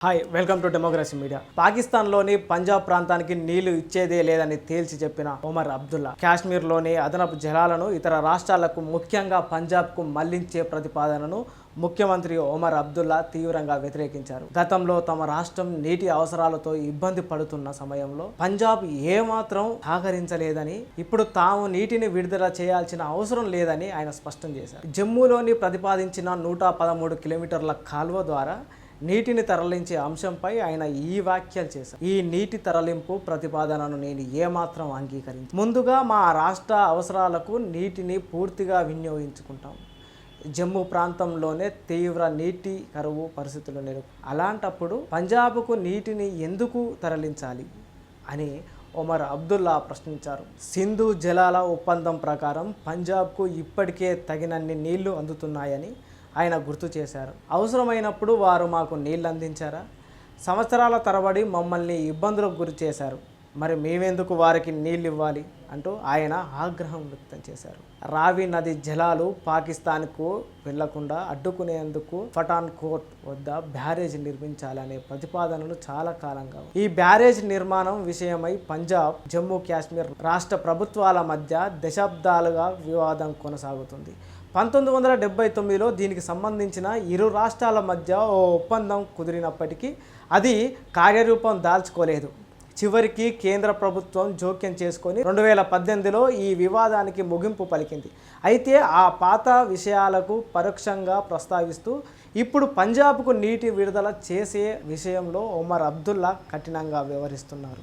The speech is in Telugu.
Hi welcome to democracy media. పాకిస్తాన్లోని పంజాబ్ ప్రాంతానికి నీళ్లు ఇచ్చేదే లేదని తేల్చి చెప్పిన ఒమర్ అబ్దుల్లా కాశ్మీర్లోని అదనపు జలాలను ఇతర రాష్ట్రాలకు ముఖ్యంగా పంజాబ్కు మళ్లించే ప్రతిపాదనను ముఖ్యమంత్రి ఒమర్ అబ్దుల్లా తీవ్రంగా వ్యతిరేకించారు. గతంలో తమ రాష్ట్రం నీటి అవసరాలతో ఇబ్బంది పడుతున్న సమయంలో పంజాబ్ ఏమాత్రం సహకరించలేదని, ఇప్పుడు తాము నీటిని విడుదల చేయాల్సిన అవసరం లేదని ఆయన స్పష్టం చేశారు. జమ్మూలోని ప్రతిపాదించిన 113 కిలోమీటర్ల కాల్వ ద్వారా నీటిని తరలించే అంశంపై ఆయన ఈ వ్యాఖ్యలు చేశారు. ఈ నీటి తరలింపు ప్రతిపాదనను నేను ఏమాత్రం అంగీకరించను. ముందుగా మా రాష్ట్ర అవసరాలకు నీటిని పూర్తిగా వినియోగించుకుంటాం. జమ్మూ ప్రాంతంలోనే తీవ్ర నీటి కరువు పరిస్థితులు నెలకొన్నాయి. అలాంటప్పుడు పంజాబ్కు నీటిని ఎందుకు తరలించాలి అని ఒమర్ అబ్దుల్లా ప్రశ్నించారు. సింధు జలాల ఒప్పందం ప్రకారం పంజాబ్కు ఇప్పటికే తగినన్ని నీళ్లు అందుతున్నాయని ఆయన గుర్తు చేశారు. అవసరమైనప్పుడు వారు మాకు నీళ్ళు అందించారా? సంవత్సరాల తరబడి మమ్మల్ని ఇబ్బందులకు గురి చేశారు. మరి మేమెందుకు వారికి నీళ్ళు ఇవ్వాలి అంటూ ఆయన ఆగ్రహం వ్యక్తం చేశారు. రావి నది జలాలు పాకిస్తాన్కు వెళ్లకుండా అడ్డుకునేందుకు పఠాన్ కోట్ వద్ద బ్యారేజ్ నిర్మించాలనే ప్రతిపాదనలు చాలా కాలంగా ఈ బ్యారేజ్ నిర్మాణం విషయమై పంజాబ్, జమ్మూ కాశ్మీర్ రాష్ట్ర ప్రభుత్వాల మధ్య దశాబ్దాలుగా వివాదం కొనసాగుతుంది. 1979లో దీనికి సంబంధించిన ఇరు రాష్ట్రాల మధ్య ఓ ఒప్పందం కుదిరినప్పటికీ అది కార్యరూపం దాల్చుకోలేదు. చివరికి కేంద్ర ప్రభుత్వం జోక్యం చేసుకొని 2018లో ఈ వివాదానికి ముగింపు పలికింది. అయితే ఆ పాత విషయాలకు పరోక్షంగా ప్రస్తావిస్తూ ఇప్పుడు పంజాబ్కు నీటి విడుదల చేసే విషయంలో ఒమర్ అబ్దుల్లా కఠినంగా వ్యవహరిస్తున్నారు.